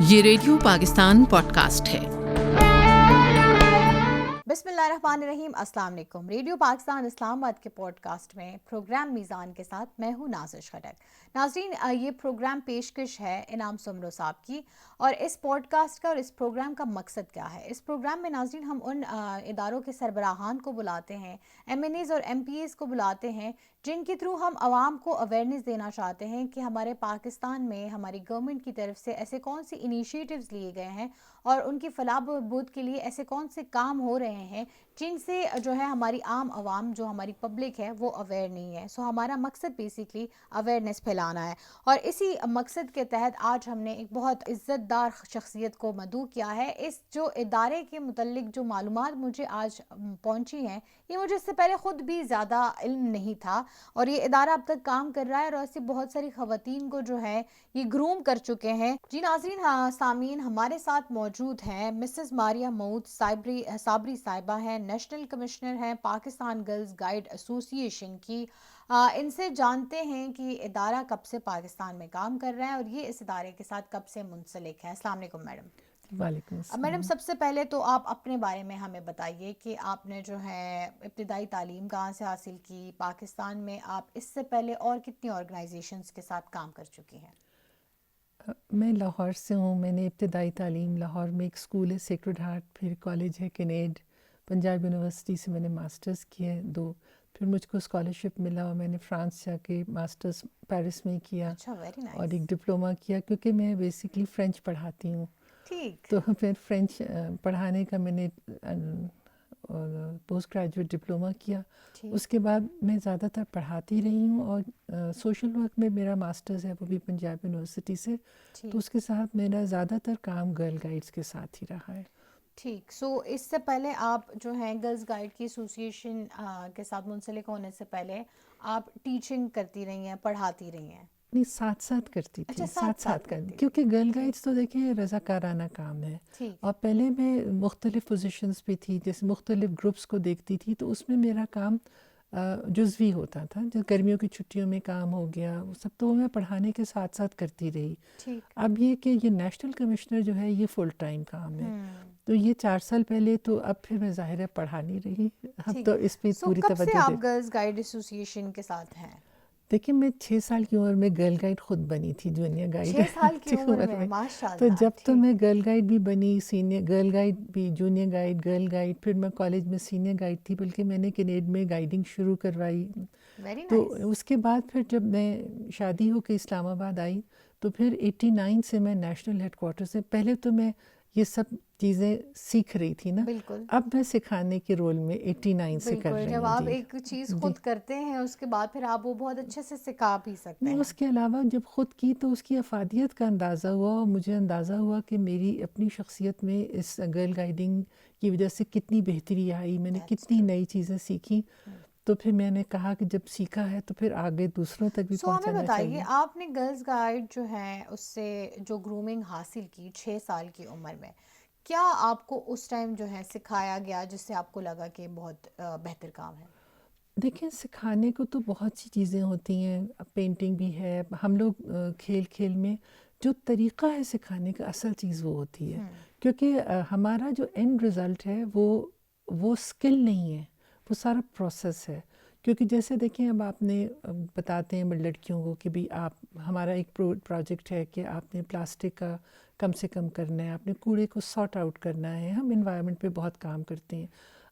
یہ radio Pakistan pod cost ہے۔ بسمillahirrahmanirrahim، السلام علیکم۔ ریڈیو پاکستان اسلام آباد کے پوڈ کاسٹ میں پروگرام میزان کے ساتھ میں ہوں نازش خٹک۔ ناظرین، یہ پروگرام پیشکش ہے انعام سمرو صاحب کی، اور اس پوڈ کاسٹ کا اور اس پروگرام کا مقصد کیا ہے؟ اس پروگرام میں ناظرین ہم ان اداروں کے سربراہان کو بلاتے ہیں، ایم این ایز اور ایم پی ایز کو بلاتے ہیں، جن کے تھرو ہم عوام کو اویئرنیس دینا چاہتے ہیں کہ ہمارے پاکستان میں ہماری گورنمنٹ کی طرف سے ایسے کون سی انیشیٹیوز لیے گئے ہیں اور ان کی فلاح و بہبود کے لیے ایسے کون سے کام ہو رہے ہیں جن سے جو ہے ہماری عام عوام، جو ہماری پبلک ہے، وہ اویئر نہیں ہے۔ سو ہمارا مقصد بیسیکلی اویئرنیس پھیلانا ہے، اور اسی مقصد کے تحت آج ہم نے ایک بہت عزت دار شخصیت کو مدعو کیا ہے۔ اس جو ادارے کے متعلق جو معلومات مجھے آج پہنچی ہیں، یہ مجھے اس سے پہلے خود بھی زیادہ علم نہیں تھا، اور یہ ادارہ اب تک کام کر رہا ہے اور ایسی بہت ساری خواتین کو جو ہے یہ گروم کر چکے ہیں۔ جی ناظرین، سامعین، ہمارے ساتھ موجود ہیں مسز ماریہ مؤد صابری صاحبہ ہیں، نیشنل کمشنر ہیں پاکستان گرلز گائیڈ ایسوسی ایشن کی۔ ان سے جانتے ہیں کہ یہ ادارہ کب سے پاکستان میں کام کر رہا ہے اور یہ اس ادارے کے ساتھ کب سے منسلک ہے۔ السلام علیکم میڈم۔ وعلیکم السلام۔ میڈم، سب سے پہلے تو آپ اپنے بارے میں ہمیں بتائیے کہ آپ نے جو ہے ابتدائی تعلیم کہاں سے حاصل کی، پاکستان میں آپ اس سے پہلے اور کتنی آرگنائزیشنز کے ساتھ کام کر چکی ہیں؟ میں لاہور سے ہوں۔ میں نے ابتدائی تعلیم لاہور میں ایک اسکول ہے سیکرڈ ہارٹ، پھر کالج ہے کینیڈ، پنجاب یونیورسٹی سے میں نے ماسٹرز کیے 2، پھر مجھ کو اسکالرشپ ملا اور میں نے فرانس جا کے ماسٹرز پیرس میں کیا، اور ایک ڈپلومہ کیا، کیونکہ میں بیسکلی فرینچ پڑھاتی ہوں۔ ٹھیک، تو پھر فرینچ پڑھانے کا میں نے پوسٹ گریجویٹ ڈپلومہ کیا۔ اس کے بعد میں زیادہ تر پڑھاتی رہی ہوں، اور سوشل ورک میں میرا ماسٹرز ہے، وہ بھی پنجاب یونیورسٹی سے، تو اس کے ساتھ میرا زیادہ تر کام گرل گائیڈز کے ساتھ ہی رہا ہے۔ ٹھیک۔ سو اس سے پہلے آپ جو ہیں گرلز گائیڈ کی ایسوسی ایشن کے ساتھ منسلک ہونے سے پہلے آپ ٹیچنگ کرتی رہی ہیں، پڑھاتی رہی ہیں؟ نہیں، ساتھ کرتی تھی، ساتھ کرتی، کیونکہ گرل گائیڈس تو دیکھیں رضاکارانہ کام ہے، اور پہلے میں مختلف پوزیشنز پہ تھی، جیسے مختلف گروپس کو دیکھتی تھی، تو اس میں میرا کام جزوی ہوتا تھا۔ جو گرمیوں کی چھٹیوں میں کام ہو گیا وہ سب، تو میں پڑھانے کے ساتھ کرتی رہی۔ اب یہ کہ یہ نیشنل کمشنر جو ہے یہ فل ٹائم کام ہے، تو یہ 4 سال پہلے، تو اب پھر میں ظاہر ہے پڑھا نہیں رہی، اب تو اس پہ پوری توجہ کب سے آپ گرلز گائیڈ ایسوسی ایشن کے ساتھ ہیں؟ دیکھیں، میں 6 سال کی عمر میں گرل گائیڈ خود بنی تھی، جونیئر گائیڈ 6 سال کی عمر میں، ماشاءاللہ۔ تو جب تو میں گرل گائیڈ بھی بنی، سینئر گرل گائیڈ بھی، جونیئر گائیڈ، گرل گائیڈ، پھر میں کالج میں سینئر گائیڈ تھی، بلکہ میں نے کینیڈ میں گائیڈنگ شروع کروائی۔ تو اس کے بعد پھر جب میں شادی ہو کے اسلام آباد آئی، تو پھر 89 سے میں نیشنل ہیڈ کوارٹر سے، پہلے تو میں یہ سب چیزیں سیکھ رہی تھی نا، اب میں سکھانے کے رول میں 89 سے کر رہی ہوں۔ جب آپ ایک چیز خود کرتے ہیں، اس کے بعد پھر آپ وہ بہت اچھے سے سکھا بھی سکتے ہیں۔ اس کے علاوہ جب خود کی تو اس کی افادیت کا اندازہ ہوا، اور مجھے اندازہ ہوا کہ میری اپنی شخصیت میں اس گرل گائیڈنگ کی وجہ سے کتنی بہتری آئی، میں نے کتنی نئی چیزیں سیکھی، تو پھر میں نے کہا کہ جب سیکھا ہے تو پھر آگے دوسروں تک بھی پہنچانا چاہیے۔ ہمیں بتائیے، آپ نے گرلز گائیڈ جو ہے اس سے جو گرومنگ حاصل کی 6 سال کی عمر میں، کیا آپ کو اس ٹائم جو ہے سکھایا گیا جس سے آپ کو لگا کہ بہت بہتر کام ہے؟ دیکھیں، سکھانے کو تو بہت سی چیزیں ہوتی ہیں، پینٹنگ بھی ہے، ہم لوگ کھیل میں جو طریقہ ہے سکھانے کا، اصل چیز وہ ہوتی ہے، کیونکہ ہمارا جو اینڈ رزلٹ ہے وہ سکل نہیں ہے، وہ سارا پروسیس ہے۔ کیونکہ جیسے دیکھیں، اب آپ نے بتاتے ہیں لڑکیوں کو کہ بھی آپ، ہمارا ایک پروجیکٹ ہے کہ آپ نے پلاسٹک کا کم سے کم کرنا ہے، آپ نے کوڑے کو سارٹ آؤٹ کرنا ہے، ہم انوائرمنٹ پہ بہت کام کرتے ہیں۔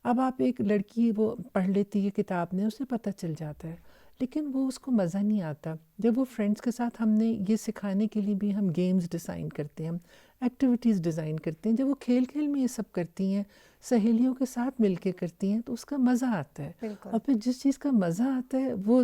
اب آپ ایک لڑکی وہ پڑھ لیتی ہے کتاب میں، اسے پتہ چل جاتا ہے، لیکن وہ اس کو مزہ نہیں آتا۔ جب وہ فرینڈس کے ساتھ، ہم نے یہ سکھانے کے لیے بھی ہم گیمز ڈیزائن کرتے ہیں، ہم ایکٹیویٹیز ڈیزائن کرتے ہیں، جب وہ کھیل میں یہ سب کرتی ہیں، سہیلیوں کے ساتھ مل کے کرتی ہیں، تو اس کا مزہ آتا ہے، اور پھر جس چیز کا مزہ آتا ہے وہ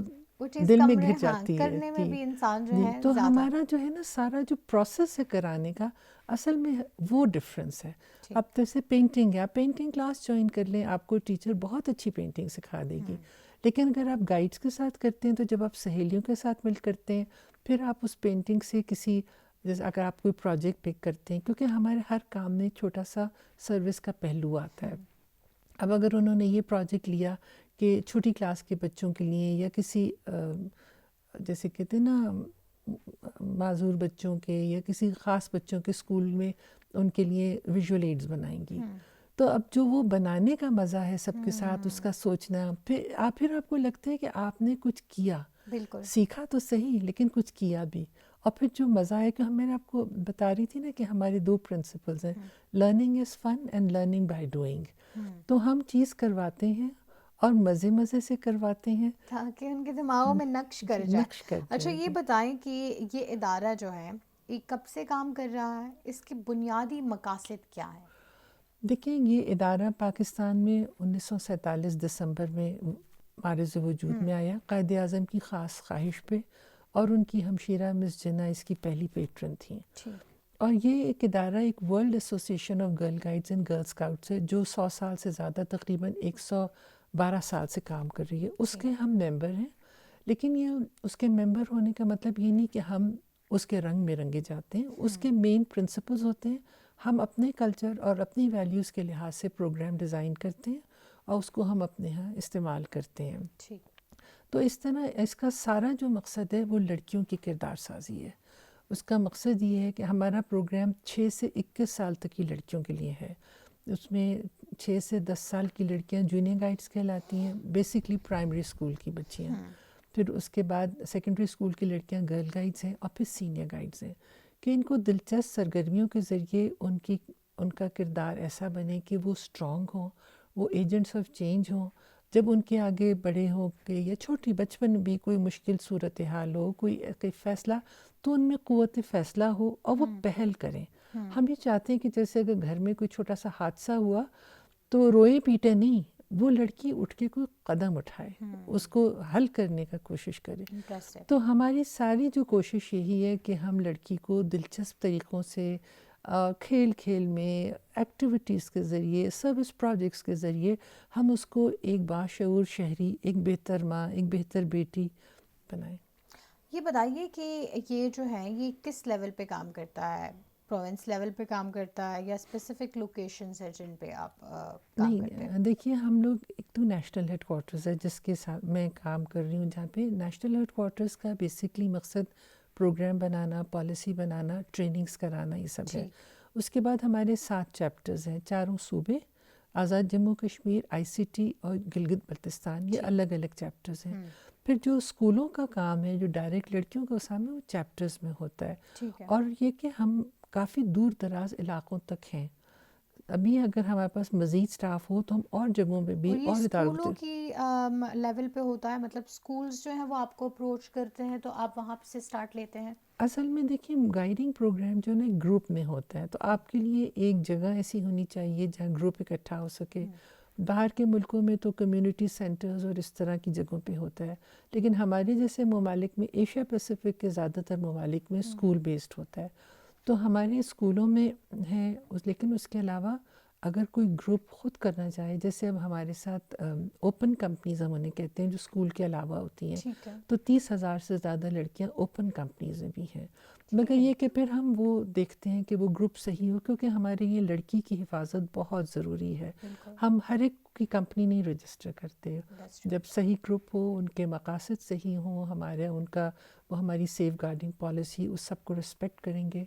دل میں گھر جاتی ہے۔ کرنے میں بھی انسان جو ہے، تو ہمارا جو ہے نا سارا جو پروسیس ہے کرانے کا، اصل میں وہ ڈفرینس ہے۔ اب جیسے پینٹنگ ہے، آپ پینٹنگ کلاس جوائن کر لیں، آپ کو ٹیچر بہت اچھی پینٹنگ سکھا دے گی، لیکن اگر آپ گائیڈس کے ساتھ کرتے ہیں، تو جب آپ سہیلیوں کے ساتھ مل کرتے ہیں، پھر آپ اس پینٹنگ سے جیسے اگر آپ کوئی پروجیکٹ پک کرتے ہیں، کیونکہ ہمارے ہر کام میں چھوٹا سا سروس کا پہلو آتا ہے۔ اب اگر انہوں نے یہ پروجیکٹ لیا کہ چھوٹی کلاس کے بچوں کے لیے، یا کسی جیسے کہتے ہیں نا معذور بچوں کے یا کسی خاص بچوں کے اسکول میں ان کے لیے ویژول ایڈز بنائیں گی. تو اب جو وہ بنانے کا مزہ ہے سب کے ساتھ اس کا سوچنا، پھر آپ کو لگتا ہے کہ آپ نے کچھ کیا، بالکل سیکھا تو صحیح لیکن کچھ کیا بھی. اور پھر جو مزہ ہے کہ میں نے آپ کو بتا رہی تھی نا کہ ہمارے 2 پرنسپلز ہیں، learning is fun and learning by doing. تو ہم چیز کرواتے ہیں اور مزے سے کرواتے ہیں تاکہ ان کے دماغوں میں نقش کر جائے. نقش کر اچھا جائے. یہ بتائیں کہ یہ ادارہ جو ہے یہ کب سے کام کر رہا ہے، اس کے بنیادی مقاصد کیا ہے؟ دیکھیں یہ ادارہ پاکستان میں 1947 دسمبر میں معرض وجود میں آیا قائد اعظم کی خاص خواہش پہ، اور ان کی ہمشیرہ مس جناح اس کی پہلی پیٹرن تھیں. اور یہ ایک ادارہ ایک world association of girl guides and girl scouts ہے جو 100 سال سے زیادہ، تقریباً 112 سال سے کام کر رہی ہے. اس کے ہم ممبر ہیں، لیکن یہ اس کے ممبر ہونے کا مطلب یہ نہیں کہ ہم اس کے رنگ میں رنگے جاتے ہیں. اس کے مین پرنسپلز ہوتے ہیں، ہم اپنے کلچر اور اپنی ویلیوز کے لحاظ سے پروگرام ڈیزائن کرتے ہیں اور اس کو ہم اپنے ہاں استعمال کرتے ہیں. تو اس طرح اس کا سارا جو مقصد ہے وہ لڑکیوں کی کردار سازی ہے. اس کا مقصد یہ ہے کہ ہمارا پروگرام 6 سے 21 سال تک کی لڑکیوں کے لیے ہے. اس میں 6 سے 10 سال کی لڑکیاں جونیئر گائیڈس کہلاتی ہیں، بیسکلی پرائمری اسکول کی بچیاں. پھر اس کے بعد سیکنڈری اسکول کی لڑکیاں گرل گائیڈس ہیں، اور پھر سینئر گائیڈس ہیں کہ ان کو دلچسپ سرگرمیوں کے ذریعے ان کا کردار ایسا بنے کہ وہ اسٹرانگ ہوں، وہ ایجنٹس آف چینج ہوں. جب ان کے آگے بڑے ہو کے یا چھوٹی بچپن بھی کوئی مشکل صورتحال ہو، کوئی فیصلہ، تو ان میں قوت فیصلہ ہو اور وہ پہل کریں. ہم یہ چاہتے ہیں کہ جیسے اگر گھر میں کوئی چھوٹا سا حادثہ ہوا تو روئے پیٹے نہیں، وہ لڑکی اٹھ کے کوئی قدم اٹھائے، اس کو حل کرنے کا کوشش کرے. تو ہماری ساری جو کوشش یہی ہے کہ ہم لڑکی کو دلچسپ طریقوں سے کھیل میں، ایکٹیویٹیز کے ذریعے، سروس پروجیکٹس کے ذریعے ہم اس کو ایک باشعور شہری، ایک بہتر ماں، ایک بہتر بیٹی بنائیں. یہ بتائیے کہ یہ جو ہے یہ کس لیول پہ کام کرتا ہے؟ پروونس لیول پہ کام کرتا ہے یا اسپیسیفک لوکیشنز ہیں جن پہ آپ کام کرتے ہیں؟ نہیں، دیکھیے ہم لوگ ایک تو نیشنل ہیڈ کوارٹرز ہے جس کے ساتھ میں کام کر رہی ہوں، جہاں پہ نیشنل ہیڈ کوارٹرز کا بیسکلی مقصد پروگرام بنانا، پالیسی بنانا، ٹریننگز کرانا، یہ سب ہے. اس کے بعد ہمارے 7 چیپٹرز ہیں، 4 صوبے، آزاد جموں کشمیر، آئی سی ٹی اور گلگت بلتستان، یہ الگ الگ چیپٹرز ہیں. پھر جو اسکولوں کا کام ہے، جو ڈائریکٹ لڑکیوں کا کام ہے، وہ چیپٹرز میں ہوتا ہے. اور یہ کہ ہم کافی دور دراز علاقوں تک ہیں. ابھی اگر ہمارے پاس مزید سٹاف ہو تو ہم اور جگہوں پہ بھی اور اسکولوں کی لیول پہ ہوتا ہے، مطلب اسکولز جو ہیں وہ آپ کو اپروچ کرتے ہیں تو آپ وہاں سے سٹارٹ لیتے ہیں؟ اصل میں دیکھیے گائیڈنگ پروگرام جو نا گروپ میں ہوتا ہے، تو آپ کے لیے ایک جگہ ایسی ہونی چاہیے جہاں گروپ اکٹھا ہو سکے. باہر کے ملکوں میں تو کمیونٹی سینٹرز اور اس طرح کی جگہوں پہ ہوتا ہے، لیکن ہمارے جیسے ممالک میں، ایشیا پیسیفک کے زیادہ تر ممالک میں اسکول بیسڈ ہوتا ہے. تو ہمارے اسکولوں میں ہیں، لیکن اس کے علاوہ اگر کوئی گروپ خود کرنا چاہے، جیسے اب ہمارے ساتھ اوپن کمپنیز ہم انہیں کہتے ہیں جو اسکول کے علاوہ ہوتی ہیں، تو 30,000 سے زیادہ لڑکیاں اوپن کمپنیز میں بھی ہیں. مگر یہ کہ پھر ہم وہ دیکھتے ہیں کہ وہ گروپ صحیح ہو، کیونکہ ہمارے یہ لڑکی کی حفاظت بہت ضروری ہے. ہم ہر ایک کی کمپنی نہیں رجسٹر کرتے. جب صحیح گروپ ہو، ان کے مقاصد صحیح ہوں، وہ ہماری سیف گارڈنگ پالیسی، اس سب کو رسپیکٹ کریں گے،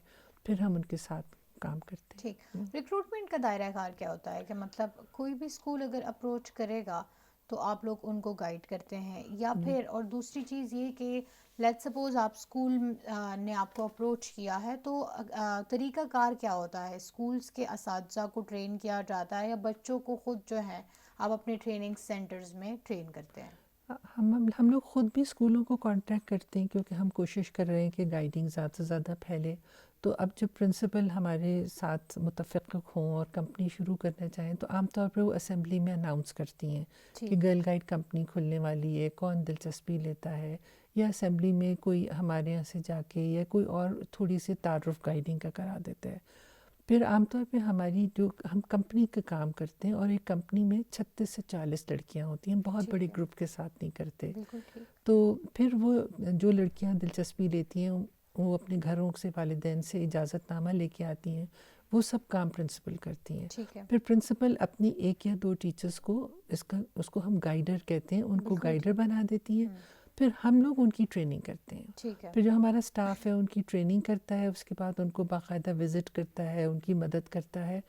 پھر ہم ان کے ساتھ کام کرتے ہیں. ٹھیک. ریکروٹمنٹ کا دائرہ کار کیا ہوتا ہے کہ مطلب کوئی بھی اسکول اگر اپروچ کرے گا تو آپ لوگ ان کو گائیڈ کرتے ہیں، یا پھر اور دوسری چیز یہ کہ لیٹ سپوز آپ اسکول نے آپ کو اپروچ کیا ہے تو طریقہ کار کیا ہوتا ہے؟ اسکولس کے اساتذہ کو ٹرین کیا جاتا ہے یا بچوں کو خود جو ہے آپ اپنے ٹریننگ سینٹرز میں ٹرین کرتے ہیں؟ ہم لوگ خود بھی اسکولوں کو کانٹیکٹ کرتے ہیں، کیونکہ ہم کوشش کر رہے ہیں کہ گائیڈنگ زیادہ سے زیادہ پھیلے. تو اب جب پرنسپل ہمارے ساتھ متفق ہوں اور کمپنی شروع کرنا چاہیں تو عام طور پہ وہ اسمبلی میں اناؤنس کرتی ہیں کہ گرل گائیڈ کمپنی کھلنے والی ہے، کون دلچسپی لیتا ہے، یا اسمبلی میں کوئی ہمارے یہاں سے جا کے یا کوئی اور تھوڑی سی تعارف گائیڈنگ کا کرا دیتا ہے. پھر عام طور پہ ہم کمپنی کا کام کرتے ہیں، اور ایک کمپنی میں 36 سے 40 لڑکیاں ہوتی ہیں، بہت بڑے گروپ کے ساتھ نہیں کرتے. تو پھر وہ جو لڑکیاں دلچسپی لیتی ہیں وہ اپنے گھروں سے، والدین سے اجازت نامہ لے کے آتی ہیں، وہ سب کام پرنسپل کرتی ہیں. پھر پرنسپل اپنی 1 یا 2 ٹیچرز کو اس کو ہم گائیڈر کہتے ہیں، ان کو گائیڈر بنا دیتی ہیں. پھر ہم لوگ ان کی ٹریننگ کرتے ہیں. ٹھیک ہے. پھر جو ہمارا اسٹاف ہے ان کی ٹریننگ کرتا ہے، اس کے بعد ان کو باقاعدہ وزٹ کرتا ہے، ان کی مدد کرتا ہے.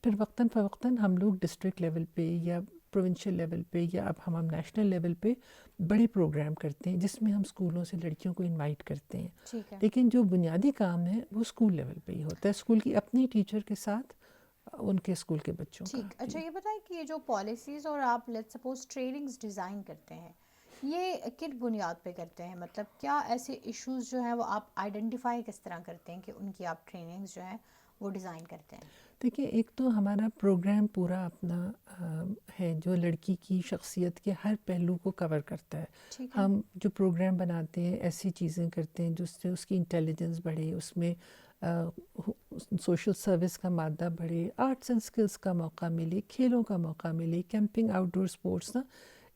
پھر وقتاً فوقتاً ہم لوگ ڈسٹرکٹ لیول پہ یا پروونشل لیول پہ یا اب ہم نیشنل لیول پہ بڑے پروگرام کرتے ہیں جس میں ہم اسکولوں سے لڑکیوں کو انوائٹ کرتے ہیں. ٹھیک ہے. لیکن جو بنیادی کام ہے وہ اسکول لیول پہ ہی ہوتا ہے، اسکول کی اپنی ٹیچر کے ساتھ ان کے اسکول کے بچوں کا. ٹھیک. اچھا یہ بتائیں کہ یہ جو پالیسیز اور آپ لیٹ سپوز ٹریننگز ڈیزائن کرتے ہیں یہ کن بنیاد پہ کرتے ہیں؟ مطلب کیا ایسے ایشوز جو ہیں وہ آپ آئیڈینٹیفائی کس طرح کرتے ہیں کہ ان کی آپ ٹریننگز جو ہیں وہ ڈیزائن کرتے ہیں؟ دیکھیے ایک تو ہمارا پروگرام پورا اپنا ہے جو لڑکی کی شخصیت کے ہر پہلو کو کور کرتا ہے. ٹھیک ہے. ہم جو پروگرام بناتے ہیں ایسی چیزیں کرتے ہیں جس سے اس کی انٹیلیجنس بڑھے، اس میں سوشل سروس کا مادہ بڑھے، آرٹس اینڈ اسکلس کا موقع ملے، کھیلوں کا موقع ملے، کیمپنگ، آؤٹ ڈور اسپورٹس نا،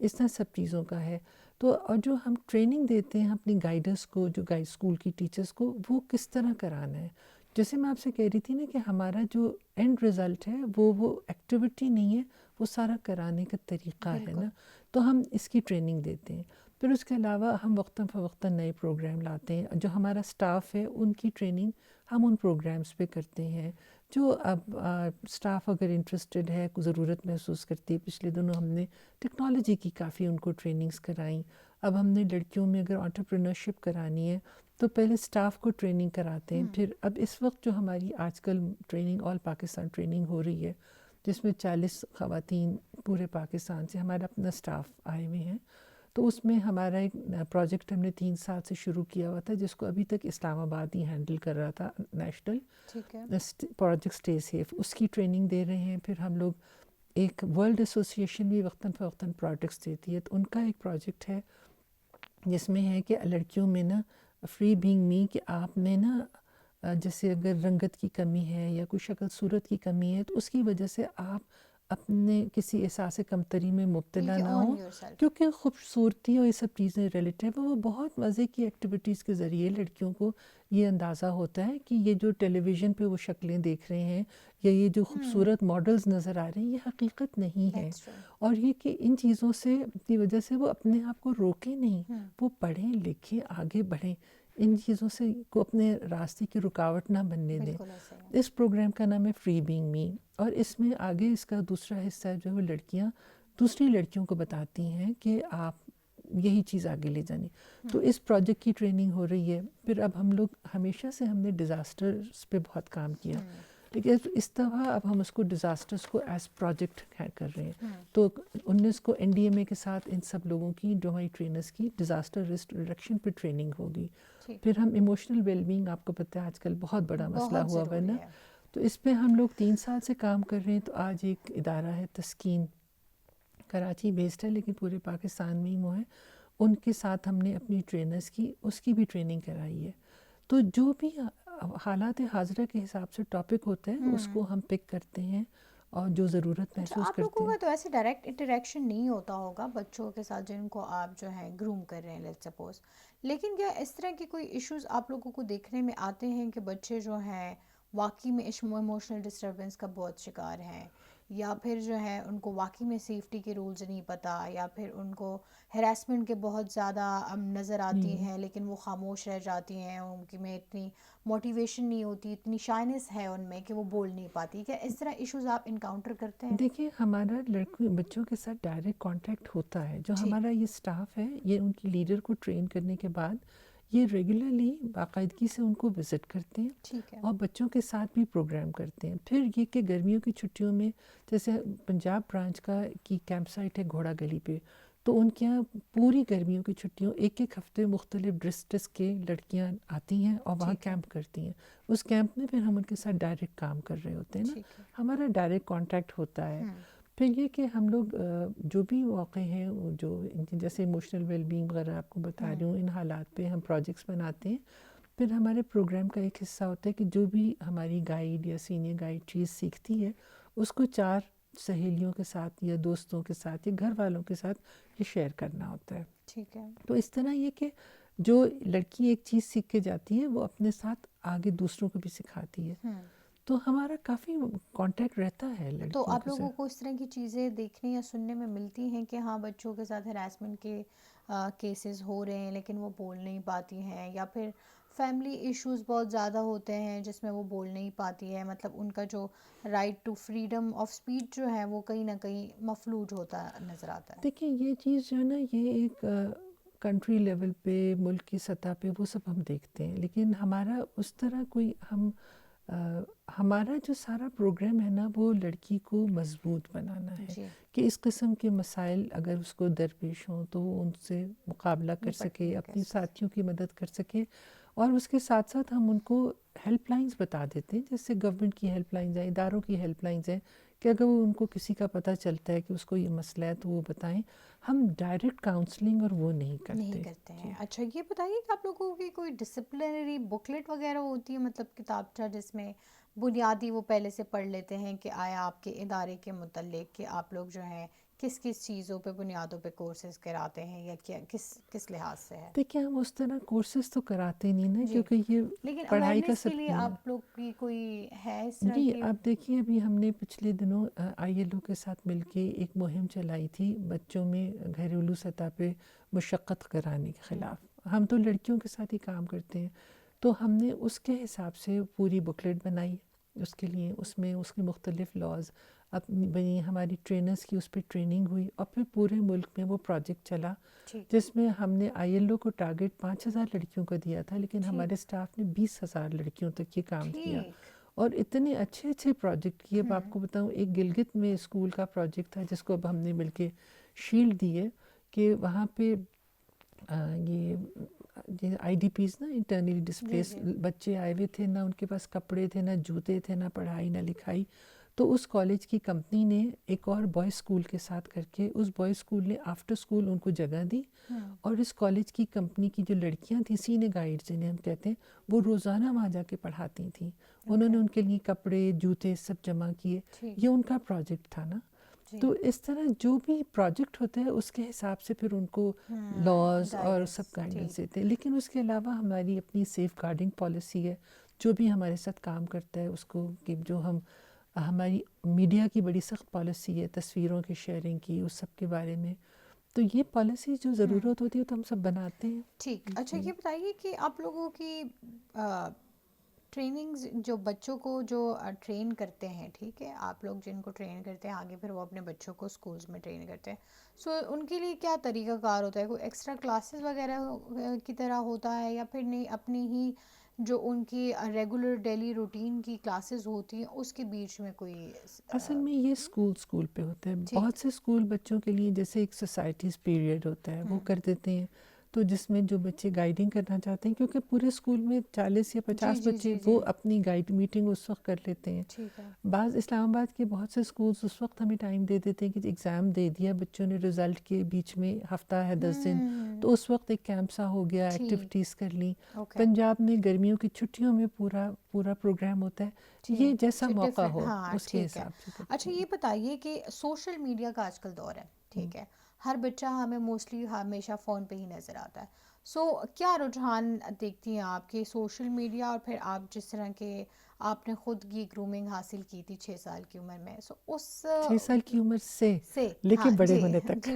اس طرح سب چیزوں کا ہے. تو اور جو ہم ٹریننگ دیتے ہیں اپنی گائیڈرس کو، جو گائیڈ اسکول کی ٹیچرس کو، وہ کس طرح کرانا ہے. جیسے میں آپ سے کہہ رہی تھی نا کہ ہمارا جو اینڈ رزلٹ ہے وہ ایکٹیویٹی نہیں ہے، وہ سارا کرانے کا طریقہ ہے نا. تو ہم اس کی ٹریننگ دیتے ہیں. پھر اس کے علاوہ ہم وقتاً فوقتاً نئے پروگرام لاتے ہیں. جو ہمارا اسٹاف ہے ان کی ٹریننگ ہم ان پروگرامز پہ کرتے ہیں. جو اب اسٹاف اگر انٹرسٹڈ ہے، ضرورت محسوس کرتی ہے، پچھلے دنوں ہم نے ٹیکنالوجی کی کافی ان کو ٹریننگز کرائیں. اب ہم نے لڑکیوں میں اگر انٹرپرینورشپ کرانی ہے تو پہلے اسٹاف کو ٹریننگ کراتے ہیں. پھر اب اس وقت جو ہماری آج کل ٹریننگ آل پاکستان ٹریننگ ہو رہی ہے جس میں 40 خواتین پورے پاکستان سے ہمارا اپنا اسٹاف آئے ہوئے ہیں. تو اس میں ہمارا ایک پروجیکٹ ہم نے 3 سال سے شروع کیا ہوا تھا جس کو ابھی تک اسلام آباد ہی ہینڈل کر رہا تھا، نیشنل پروجیکٹ اسٹے سیف، اس کی ٹریننگ دے رہے ہیں. پھر ہم لوگ ایک ورلڈ ایسوسیشن بھی وقتاً فوقتاً پروجیکٹس دیتی ہے، تو ان کا ایک پروجیکٹ ہے جس میں ہے کہ لڑکیوں میں نا فری بینگ می، کہ آپ نے نا جیسے اگر رنگت کی کمی ہے یا کوئی شکل صورت کی کمی ہے تو اس کی وجہ سے آپ اپنے کسی احساس کمتری میں مبتلا نہ ہوں، کیونکہ خوبصورتی اور یہ سب چیزیں ریلیٹیو ہے. وہ بہت مزے کی ایکٹیویٹیز کے ذریعے لڑکیوں کو یہ اندازہ ہوتا ہے کہ یہ جو ٹیلی ویژن پہ وہ شکلیں دیکھ رہے ہیں یا یہ جو خوبصورت ماڈلز نظر آ رہے ہیں یہ حقیقت نہیں ہے. اور یہ کہ ان چیزوں سے کی وجہ سے وہ اپنے آپ کو روکیں نہیں، وہ پڑھیں لکھیں آگے بڑھیں، ان چیزوں سے کو اپنے راستے کی رکاوٹ نہ بننے دیں. اس پروگرام کا نام ہے فری بینگ می، اور اس میں آگے اس کا دوسرا حصہ جو ہے وہ لڑکیاں دوسری لڑکیوں کو بتاتی ہیں کہ آپ یہی چیز آگے لے جانی. تو اس پروجیکٹ کی ٹریننگ ہو رہی ہے. پھر اب ہم لوگ ہمیشہ سے ہم نے ڈیزاسٹرز پہ بہت کام کیا، لیکن اس طرح اب ہم اس کو ڈیزاسٹرز کو ایز پروجیکٹ کر رہے ہیں. تو 19 کو NDMA کے ساتھ ان سب لوگوں کی جو ہماری ٹرینرز کی ڈیزاسٹر رسک ریڈکشن پہ ٹریننگ ہوگی. پھر ہم ایموشنل ویل بینگ، آپ کو پتہ ہے آج کل بہت بڑا مسئلہ ہوا ہوا ہے نا، تو اس پہ ہم لوگ 3 سال سے کام کر رہے ہیں. تو آج ایک ادارہ ہے تسکین، کراچی بیسڈ ہے لیکن پورے پاکستان میں ہی وہ ہے، ان کے ساتھ ہم نے اپنی ٹرینرز کی اس کی بھی ٹریننگ کرائی ہے. تو جو بھی حالات حاضرہ کے حساب سے ٹاپک ہوتا ہے اس کو ہم پک کرتے ہیں اور جو ضرورت محسوس آپ کرتے لوگوں ہیں. کا تو ایسے ڈائریکٹ انٹریکشن نہیں ہوتا ہوگا بچوں کے ساتھ جن کو آپ جو ہیں گروم کر رہے ہیں لیٹس سپوز، لیکن کیا اس طرح کے کوئی ایشوز آپ لوگوں کو دیکھنے میں آتے ہیں کہ بچے جو ہیں واقعی میں ایموشنل ڈسٹربنس کا بہت شکار ہیں، یا پھر جو ہے ان کو واقعی میں سیفٹی کے رولز نہیں پتہ، یا پھر ان کو ہراسمنٹ کے بہت زیادہ نظر آتی ہیں لیکن وہ خاموش رہ جاتی ہیں، ان کی میں اتنی موٹیویشن نہیں ہوتی، اتنی شائنس ہے ان میں کہ وہ بول نہیں پاتی؟ کیا اس طرح ایشوز آپ انکاؤنٹر کرتے ہیں؟ دیکھیے ہمارا بچوں کے ساتھ ڈائریکٹ کانٹیکٹ ہوتا ہے. جو ہمارا یہ اسٹاف ہے یہ ان کی لیڈر کو ٹرین کرنے کے بعد یہ ریگولرلی باقاعدگی سے ان کو وزٹ کرتے ہیں اور بچوں کے ساتھ بھی پروگرام کرتے ہیں. پھر یہ کہ گرمیوں کی چھٹیوں میں جیسے پنجاب برانچ کی کیمپ سائٹ ہے گھوڑا گلی پہ، تو ان کے یہاں پوری گرمیوں کی چھٹیوں ایک ہفتے مختلف ڈسٹرکٹس کے لڑکیاں آتی ہیں اور وہاں کیمپ کرتی ہیں. اس کیمپ میں پھر ہم ان کے ساتھ ڈائریکٹ کام کر رہے ہوتے ہیں نا، ہمارا ڈائریکٹ کانٹیکٹ ہوتا ہے. پھر یہ کہ ہم لوگ جو بھی واقع ہیں جو جیسے ایموشنل ویل بینگ وغیرہ آپ کو بتا رہی ہوں، ان حالات پہ ہم پروجیکٹس بناتے ہیں. پھر ہمارے پروگرام کا ایک حصہ ہوتا ہے کہ جو بھی ہماری گائیڈ یا سینئر گائیڈ چیز سیکھتی ہے اس کو 4 سہیلیوں کے ساتھ یا دوستوں کے ساتھ یا گھر والوں کے ساتھ یہ شیئر کرنا ہوتا ہے. ٹھیک ہے. تو اس طرح یہ کہ جو لڑکی ایک چیز سیکھ کے جاتی ہے وہ اپنے ساتھ آگے دوسروں کو بھی سکھاتی ہے. تو ہمارا کافی کانٹیکٹ رہتا ہے لڑکیوں کے ساتھ. تو آپ لوگوں کو اس طرح کی چیزیں دیکھنے یا سننے میں ملتی ہیں کہ ہاں بچوں کے ساتھ ہراسمنٹ کے کیسز ہو رہے ہیں لیکن وہ بول نہیں پاتی ہیں، یا پھر فیملی ایشوز بہت زیادہ ہوتے ہیں جس میں وہ بول نہیں پاتی ہے، مطلب ان کا جو right to freedom of speech جو ہے وہ کہیں نہ کہیں مفلوج ہوتا نظر آتا ہے. دیکھیں یہ چیز جو ہے نا، یہ ایک کنٹری لیول پہ، ملک کی سطح پہ وہ سب ہم دیکھتے ہیں، لیکن ہمارا اس طرح کوئی ہمارا جو سارا پروگرام ہے نا وہ لڑکی کو مضبوط بنانا ہے جی کہ اس قسم کے مسائل اگر اس کو درپیش ہوں تو وہ ان سے مقابلہ کر سکے، اپنی ساتھیوں کی مدد کر سکے. اور اس کے ساتھ ساتھ ہم ان کو ہیلپ لائنز بتا دیتے ہیں، جیسے گورنمنٹ کی ہیلپ لائنز ہیں، اداروں کی ہیلپ لائنز ہیں، کہ اگر وہ ان کو کسی کا پتہ چلتا ہے کہ اس کو یہ مسئلہ ہے تو وہ بتائیں. ہم ڈائریکٹ کاؤنسلنگ اور وہ نہیں کرتے ہیں. اچھا یہ بتائیے کہ آپ لوگوں کی کوئی ڈسپلنری بکلیٹ وغیرہ ہوتی ہے، مطلب کتابچہ جس میں بنیادی وہ پہلے سے پڑھ لیتے ہیں کہ آیا آپ کے ادارے کے متعلق کہ آپ لوگ جو ہیں کس چیزوں پہ بنیادوں پہ کورسز کراتے ہیں، یا کیا کس لحاظ سے ہے؟ دیکھیں ہم اس طرح کورسز تو کراتے نہیں نا، جی کیونکہ یہ لیکن پڑھائی کا اویئرنیس کے سب لیے نہیں ہے. آپ لوگ کی کوئی ہے اس طرح جی کی؟ آپ دیکھیے ابھی ہم نے پچھلے دنوں آئی ایل او کے ساتھ مل کے ایک مہم چلائی تھی بچوں میں گھریلو سطح پہ مشقت کرانے کے خلاف. ہم تو لڑکیوں کے ساتھ ہی کام کرتے ہیں، تو ہم نے اس کے حساب سے پوری بکلیٹ بنائی اس کے لیے. اس میں اس کے مختلف لاز بنی، ہماری ٹرینرز کی اس پہ ٹریننگ ہوئی، اور پھر پورے ملک میں وہ پروجیکٹ چلا جس میں ہم نے آئی ایل او کو ٹارگیٹ 5,000 لڑکیوں کا دیا تھا، لیکن ہمارے اسٹاف نے 20,000 لڑکیوں تک یہ کام کیا، اور اتنے اچھے اچھے پروجیکٹ کیے. اب آپ کو بتاؤں ایک گلگت میں اسکول کا پروجیکٹ تھا جس کو اب ہم نے مل کے شیلڈ دی ہے، کہ وہاں پہ یہ آئی ڈی پیز نا، انٹرنلی ڈسپلیس بچے آئے ہوئے تھے، نہ ان کے پاس کپڑے تھے، نہ جوتے تھے، نہ پڑھائی نہ لکھائی. تو اس کالج کی کمپنی نے ایک اور بوائز اسکول کے ساتھ کر کے، اس بوائز اسکول نے آفٹر اسکول ان کو جگہ دی، اور اس کالج کی کمپنی کی جو لڑکیاں تھیں، سینئر گائیڈ جنہیں ہم کہتے ہیں، وہ روزانہ وہاں جا کے پڑھاتی تھیں. انہوں نے ان کے لیے کپڑے جوتے سب جمع کیے. یہ ان کا پروجیکٹ تھا نا. تو اس طرح جو بھی پروجیکٹ ہوتا ہے اس کے حساب سے پھر ان کو لاز اور سب گائیڈنس دیتے ہیں. لیکن اس کے علاوہ ہماری اپنی سیف گارڈنگ پالیسی ہے. جو بھی ہمارے ساتھ کام کرتا ہے اس کو، کہ جو ہماری میڈیا کی بڑی سخت پالیسی ہے تصویروں کی شیئرنگ کی، اس سب کے بارے میں. تو یہ پالیسی جو ضرورت ہوتی ہے تو ہم سب بناتے ہیں. ٹھیک. اچھا یہ بتائیے کہ آپ لوگوں کی ٹریننگز جو بچوں کو جو ٹرین کرتے ہیں، ٹھیک ہے، آپ لوگ جن کو ٹرین کرتے ہیں آگے پھر وہ اپنے بچوں کو اسکولز میں ٹرین کرتے ہیں، سو ان کے لیے کیا طریقہ کار ہوتا ہے؟ کوئی ایکسٹرا کلاسز وغیرہ کی طرح ہوتا ہے، یا پھر نہیں اپنی ہی جو ان کی ریگولر ڈیلی روٹین کی کلاسز ہوتی ہیں اس کے بیچ میں کوئی؟ اصل میں یہ اسکول پہ ہوتا ہے. بہت سے اسکول بچوں کے لیے جیسے ایک سوسائٹیز پیریڈ ہوتا ہے وہ کر دیتے ہیں، تو جس میں جو بچے گائیڈنگ کرنا چاہتے ہیں، کیونکہ پورے اسکول میں 40 یا 50 بچے، وہ اپنی گائیڈ میٹنگ اس وقت کر لیتے ہیں. بعض اسلام آباد کے بہت سے اسکولز اس وقت ہمیں ٹائم دے دیتے ہیں کہ ایگزام دے دیا بچوں نے، رزلٹ کے بیچ میں ہفتہ ہے 10 دن، تو اس وقت ایک کیمپ سا ہو گیا، ایکٹیویٹیز کر لی. پنجاب میں گرمیوں کی چھٹیوں میں پورا پروگرام ہوتا ہے. یہ جیسا موقع ہو اس کے حساب سے. اچھا یہ بتائیے کہ سوشل میڈیا کا آج کل دور ہے، ٹھیک ہے، ہر بچہ ہمیں موسٹلی ہمیشہ فون پہ ہی نظر آتا ہے. سو کیا رجحان دیکھتی ہیں آپ کے سوشل میڈیا، اور پھر آپ جس طرح کے آپ نے خود کی گرومنگ حاصل کی تھی 6 سال کی عمر میں، سو اس 6 سال کی عمر سے لے کے بڑے ہونے تک. جی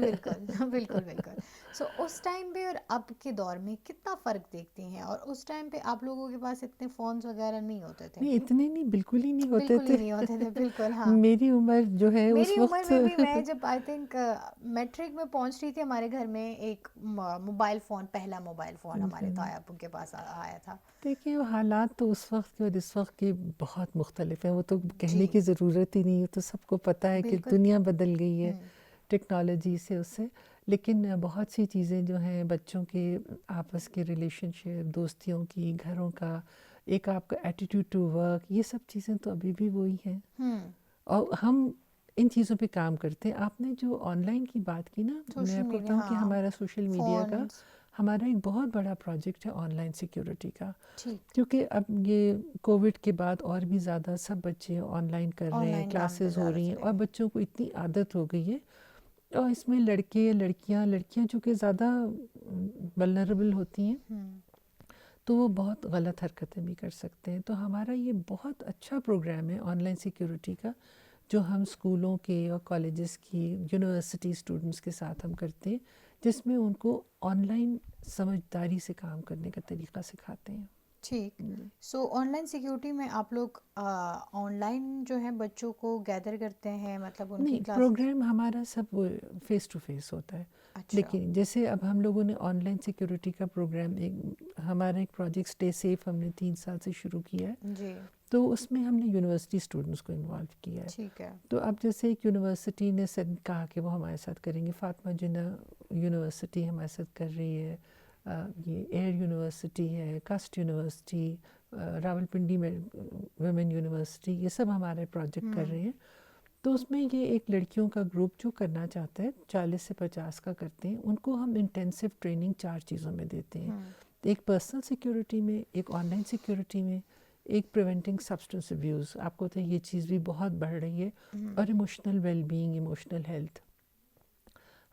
بالکل. سو اس ٹائم پہ اور اب کے دور میں کتنا فرق دیکھتی ہیں؟ اور اس ٹائم پہ آپ لوگوں کے پاس اتنے فونز وغیرہ نہیں ہوتے تھے؟ نہیں اتنے نہیں، بالکل ہی نہیں ہوتے تھے. بالکل. ہاں میری عمر جو ہے اس میری عمر وقت میں بھی، میں جب آئی تھنک میٹرک میں پہنچ رہی تھی، ہمارے گھر میں ایک موبائل فون، پہلا موبائل فون ہمارے تایا ابو کے پاس آیا تھا. دیکھیں حالات تو اس وقت کے اور اس وقت کے بہت مختلف ہیں، وہ تو کہنے کی ضرورت ہی نہیں ہے، تو سب کو پتہ ہے کہ دنیا بدل گئی ہے ٹیکنالوجی سے اس سے. لیکن بہت سی چیزیں جو ہیں بچوں کے آپس کے ریلیشن شپ، دوستیوں کی، گھروں کا ایک آپ کا ایٹیٹیوڈ ٹو ورک، یہ سب چیزیں تو ابھی بھی وہی ہیں، اور ہم ان چیزوں پہ کام کرتے ہیں. آپ نے جو آن لائن کی بات کی نا، میں آپ کو بتاؤں کہ ہمارا سوشل میڈیا کا ہمارا ایک بہت بڑا پروجیکٹ ہے آن لائن سیکیورٹی کا، کیونکہ اب یہ کووڈ کے بعد اور بھی زیادہ سب بچے آن لائن کر رہے ہیں، کلاسز ہو رہی ہیں، اور بچوں کو اتنی عادت ہو گئی ہے. اور اس میں لڑکیاں چونکہ زیادہ ولنریبل ہوتی ہیں، تو وہ بہت غلط حرکتیں بھی کر سکتے ہیں. تو ہمارا یہ بہت اچھا پروگرام ہے آن لائن سیکیورٹی کا، جو ہم اسکولوں کے اور کالجز کی، یونیورسٹی اسٹوڈنٹس کے ساتھ ہم کرتے ہیں، جس میں ان کو آن لائن سمجھداری سے کام کرنے کا طریقہ سکھاتے ہیں. ٹھیک. سو آن لائن سیکیورٹی میں آپ لوگ آن لائن جو ہے بچوں کو گیدر کرتے ہیں، مطلب ان کی نہیں، کلاس؟ پروگرام ہمارا سب فیس ٹو فیس ہوتا ہے. اچھا. لیکن جیسے اب ہم لوگوں نے آن لائن سیکیورٹی کا پروگرام ہمارا ایک پروجیکٹ اسٹے سیف ہم نے 3 سال سے شروع کیا ہے، جی. تو اس میں ہم نے یونیورسٹی اسٹوڈنٹس کو انوالو کیا ہے. ٹھیک ہے. تو اب جیسے ایک یونیورسٹی نے کہا کہ وہ ہمارے ساتھ کریں گے، فاطمہ جناح یونیورسٹی ہمارے ساتھ کر رہی ہے، یہ ایئر یونیورسٹی ہے، کسٹ یونیورسٹی، راولپنڈی میں ویمن یونیورسٹی، یہ سب ہمارے پروجیکٹ کر رہے ہیں. تو اس میں یہ ایک لڑکیوں کا گروپ جو کرنا چاہتا ہے 40 سے 50 کا کرتے ہیں، ان کو ہم انٹینسو ٹریننگ 4 چیزوں میں دیتے ہیں. ایک پرسنل سیکیورٹی میں، ایک آن لائن سیکیورٹی میں، ایک پریونٹنگ سبسٹنس ابیوز. آپ کو تو یہ چیز بھی بہت بڑھ رہی ہے، اور emotional well being, emotional health.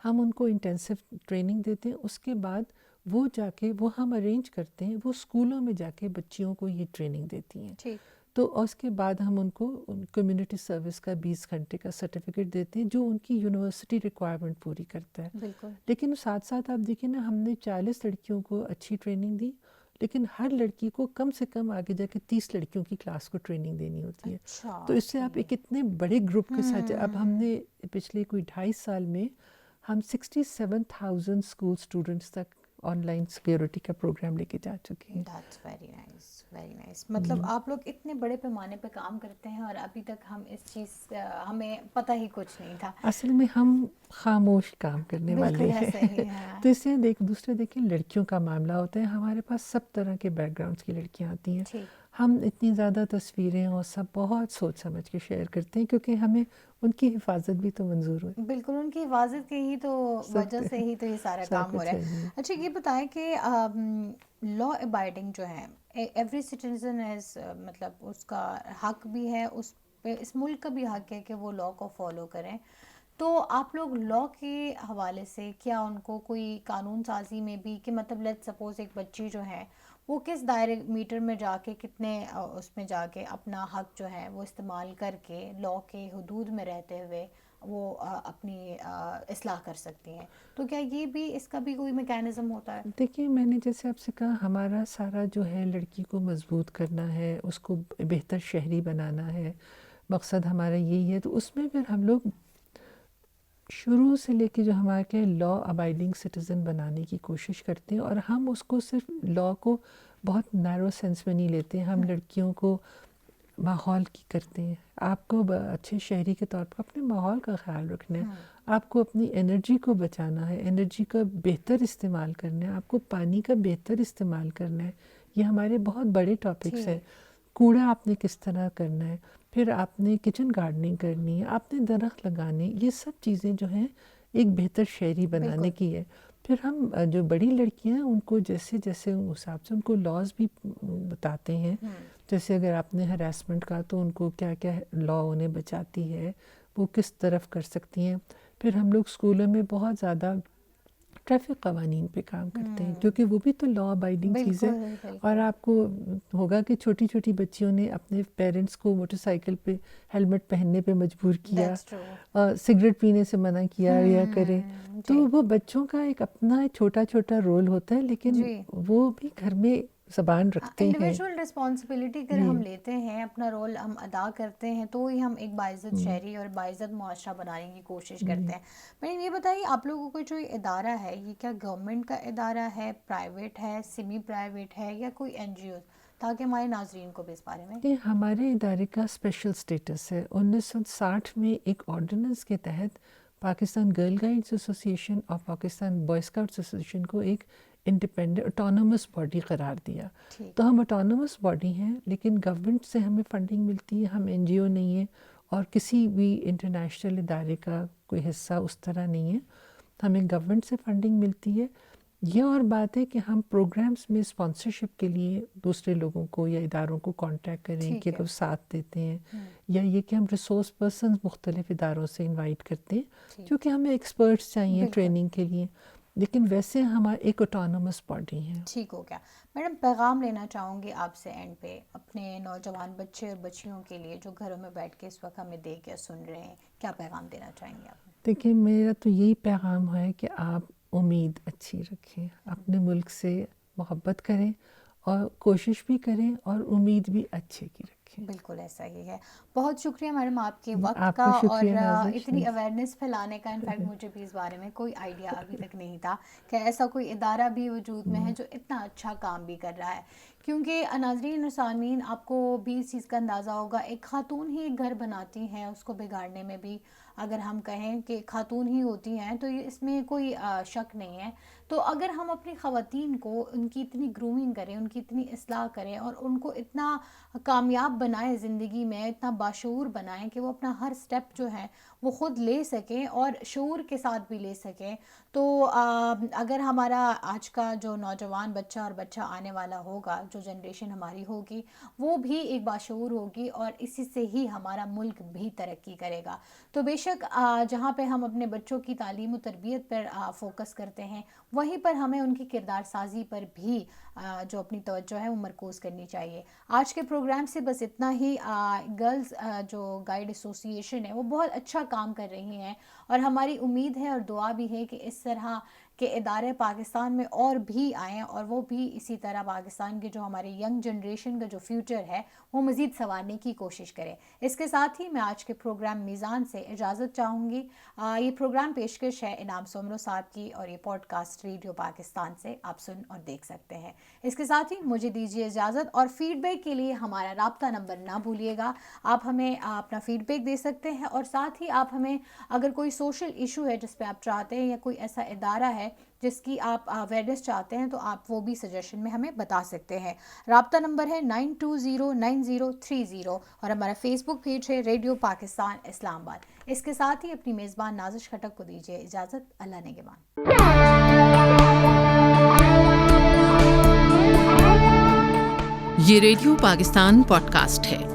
ہم ان کو انٹینسو ٹریننگ دیتے ہیں. اس کے بعد وہ جا کے وہ ہم ارینج کرتے ہیں، وہ اسکولوں میں جا کے بچیوں کو یہ ٹریننگ دیتی ہیں. ٹھیک. تو اس کے بعد ہم ان کو کمیونٹی سروس کا 20 گھنٹے کا سرٹیفکیٹ دیتے ہیں، جو ان کی یونیورسٹی ریکوائرمنٹ پوری کرتا ہے. بالکل. لیکن ساتھ ساتھ آپ دیکھیں نا، ہم نے 40 لڑکیوں کو اچھی ٹریننگ دی، لیکن ہر لڑکی کو کم سے کم آگے جا کے 30 لڑکیوں کی کلاس کو ٹریننگ دینی ہوتی ہے. اچھا. تو اس سے آپ ایک اتنے بڑے گروپ کے ساتھ اب ہم نے پچھلے کوئی 2.5 سال میں ہم 67,000 اسکول اسٹوڈنٹس تک آن لائن سیکیورٹی کا پروگرام لے کے جا چکے ہیں. That's very nice, very nice. مطلب آپ لوگ اتنے بڑے پیمانے پہ کام کرتے ہیں، اور ابھی تک ہم اس چیز ہمیں پتہ ہی کچھ نہیں تھا. اصل میں ہم خاموش کام کرنے والے بالکل ہیں. ایسا ہی ہے. تو اس سے ایک دوسرے دیکھیں لڑکیوں کا معاملہ ہوتا ہے، ہمارے پاس سب طرح کے بیک گراؤنڈس کی لڑکیاں آتی ہیں. ٹھیک. ہم اتنی زیادہ تصویریں اور سب بہت سوچ سمجھ کے شیئر کرتے ہیں، کیونکہ ہمیں ان کی حفاظت بھی تو منظور ہے. بالکل، ان کی حفاظت کی ہی تو وجہ سے ہی تو یہ سارا کام ہو رہا ہے. اچھا یہ بتائیں کہ لا ابائڈنگ جو ہے، ایوری سٹیزن ایز، مطلب اس کا حق بھی ہے، اس پہ اس ملک کا بھی حق ہے کہ وہ لا کو فالو کریں. تو آپ لوگ لا کے حوالے سے کیا ان کو کوئی قانون سازی میں بھی، کہ مطلب لیٹ سپوز ایک بچی جو ہے وہ کس دائرے میٹر میں جا کے، کتنے اس میں جا کے اپنا حق جو ہے وہ استعمال کر کے لا کے حدود میں رہتے ہوئے وہ اپنی اصلاح کر سکتی ہیں. تو کیا یہ بھی، اس کا بھی کوئی میکینزم ہوتا ہے؟ دیکھیے، میں نے جیسے آپ سے کہا، ہمارا سارا جو ہے لڑکی کو مضبوط کرنا ہے، اس کو بہتر شہری بنانا ہے، مقصد ہمارا یہی ہے. تو اس میں پھر ہم لوگ شروع سے لے کے جو ہمارے کے لا ابائڈنگ سٹیزن بنانے کی کوشش کرتے ہیں، اور ہم اس کو صرف لا کو بہت نیرو سینس میں نہیں لیتے ہیں. ہم لڑکیوں کو ماحول کی کرتے ہیں. آپ کو اچھے شہری کے طور پر اپنے ماحول کا خیال رکھنا ہے، آپ کو اپنی انرجی کو بچانا ہے، انرجی کا بہتر استعمال کرنا ہے، آپ کو پانی کا بہتر استعمال کرنا ہے. یہ ہمارے بہت بڑے ٹاپکس ہیں. کوڑا آپ نے کس طرح کرنا ہے، پھر آپ نے کچن گارڈننگ کرنی ہے، آپ نے درخت لگانے، یہ سب چیزیں جو ہیں ایک بہتر شہری بنانے کی ہے. پھر ہم جو بڑی لڑکیاں ہیں ان کو جیسے جیسے حساب سے ان کو لاز بھی بتاتے ہیں. جیسے اگر آپ نے ہراسمنٹ کا، تو ان کو کیا کیا لا انہیں بچاتی ہے، وہ کس طرف کر سکتی ہیں. پھر ہم لوگ اسکولوں میں بہت زیادہ ٹریفک قوانین پہ کام کرتے ہیں، کیونکہ وہ بھی تو لا ابائڈنگ چیز ہے. اور آپ کو ہوگا کہ چھوٹی چھوٹی بچیوں نے اپنے پیرنٹس کو موٹر سائیکل پہ ہیلمٹ پہننے پہ مجبور کیا، سگریٹ پینے سے منع کیا یا کرے. تو وہ بچوں کا ایک اپنا چھوٹا چھوٹا رول ہوتا ہے، لیکن وہ بھی گھر میں زبان رکھتے ہیں. انڈیویجول رسپانسبلٹی اگر ہم لیتے ہیں، اپنا رول ہم ادا کرتے ہیں، تو ہی ہم ایک باعزت شہری اور باعزت معاشرہ بنانے کی کوشش کرتے ہیں. میں یہ بتائیے، آپ لوگوں کو جو ادارہ ہے، یہ کیا گورنمنٹ کا ادارہ ہے، پرائیویٹ ہے، سیمی پرائیویٹ ہے، یا کوئی این جی او، تاکہ ہمارے ناظرین کو بھی اس بارے میں؟ ہمارے ادارے کا اسپیشل اسٹیٹس ہے. 1960 میں ایک آرڈیننس کے تحت پاکستان گرل گائیڈز ایسوسی ایشن اور پاکستان بوائے اسکاؤٹس ایسوسی ایشن کو ایک انڈیپینڈنٹ اٹانومس باڈی قرار دیا. تو ہم اٹانومس باڈی ہیں، لیکن گورنمنٹ سے ہمیں فنڈنگ ملتی ہے. ہم این جی او نہیں ہیں، اور کسی بھی انٹرنیشنل ادارے کا کوئی حصہ اس طرح نہیں ہے. ہمیں گورنمنٹ سے فنڈنگ ملتی ہے. یہ اور بات ہے کہ ہم پروگرامز میں اسپانسرشپ کے لیے دوسرے لوگوں کو یا اداروں کو کانٹیکٹ کریں کہ وہ ساتھ دیتے ہیں، یا یہ کہ ہم ریسورس پرسنز مختلف اداروں سے انوائٹ کرتے ہیں، کیونکہ ہمیں ایکسپرٹس چاہیے ٹریننگ کے لیے. لیکن ویسے ہمارا ایک اٹانومس باڈی ہے. ٹھیک ہو گیا. میڈم، پیغام لینا چاہوں گی آپ سے اینڈ پہ اپنے نوجوان بچے اور بچیوں کے لیے جو گھروں میں بیٹھ کے اس وقت ہمیں دیکھ کے سن رہے ہیں، کیا پیغام دینا چاہیں گے آپ؟ دیکھیں، میرا تو یہی پیغام ہے کہ آپ امید اچھی رکھیں، اپنے ملک سے محبت کریں اور کوشش بھی کریں اور امید بھی اچھے کی رکھیں۔ بالکل ایسا ہی ہے۔ بہت شکریہ میڈم آپ کے وقت آپ کا کا اور شکریہ نازش۔ اتنی اویئرنیس پھیلانے کا۔ انفیکٹ مجھے بھی اس بارے میں کوئی آئیڈیا ابھی تک نہیں تھا کہ ایسا کوئی ادارہ بھی وجود میں ہے جو اتنا اچھا کام بھی کر رہا ہے، کیونکہ ناظرین اور سامعین آپ کو بھی اس چیز کا اندازہ ہوگا، ایک خاتون ہی ایک گھر بناتی ہیں، اس کو بگاڑنے میں بھی اگر ہم کہیں کہ خاتون ہی ہوتی ہیں تو اس میں کوئی شک نہیں ہے۔ تو اگر ہم اپنی خواتین کو ان کی اتنی گرومنگ کریں، ان کی اتنی اصلاح کریں اور ان کو اتنا کامیاب بنائیں زندگی میں، اتنا باشعور بنائیں کہ وہ اپنا ہر سٹیپ جو ہے وہ خود لے سکیں اور شعور کے ساتھ بھی لے سکیں، تو اگر ہمارا آج کا جو نوجوان بچہ اور بچہ آنے والا ہوگا، جو جنریشن ہماری ہوگی، وہ بھی ایک باشعور ہوگی اور اسی سے ہی ہمارا ملک بھی ترقی کرے گا۔ تو بے شک جہاں پہ ہم اپنے بچوں کی تعلیم و تربیت پر فوکس کرتے ہیں، وہیں پر ہمیں ان کی کردار سازی پر بھی جو اپنی توجہ ہے وہ مرکوز کرنی چاہیے۔ آج کے پروگرام سے بس اتنا ہی۔ گرلز جو گائیڈ ایسوسی ایشن ہے وہ بہت اچھا کام کر رہی ہیں اور ہماری امید ہے اور دعا بھی ہے کہ اس طرح کے ادارے پاکستان میں اور بھی آئیں اور وہ بھی اسی طرح پاکستان کے جو ہمارے ینگ جنریشن کا جو فیوچر ہے وہ مزید سنوارنے کی کوشش کرے۔ اس کے ساتھ ہی میں آج کے پروگرام میزان سے اجازت چاہوں گی۔ یہ پروگرام پیشکش ہے انعام سمرو صاحب کی اور یہ پوڈ کاسٹ ریڈیو پاکستان سے آپ سن اور دیکھ سکتے ہیں۔ اس کے ساتھ ہی مجھے دیجیے اجازت، اور فیڈ بیک کے لیے ہمارا رابطہ نمبر نہ بھولیے گا، آپ ہمیں اپنا فیڈ بیک دے سکتے ہیں، اور ساتھ ہی آپ ہمیں اگر کوئی سوشل ایشو ہے جس پہ آپ چاہتے ہیں یا کوئی ایسا ادارہ ہے جس کی آپ اویئرنیس چاہتے ہیں تو آپ وہ بھی سجیشن میں ہمیں بتا سکتے ہیں۔ رابطہ نمبر ہے 92090330 اور ہمارا فیس بک پیج ہے ریڈیو پاکستان اسلام آباد۔ اس کے ساتھ ہی اپنی میزبان نازش خٹک کو دیجیے اجازت۔ اللہ نگہبان۔ یہ ریڈیو پاکستان پوڈ کاسٹ ہے۔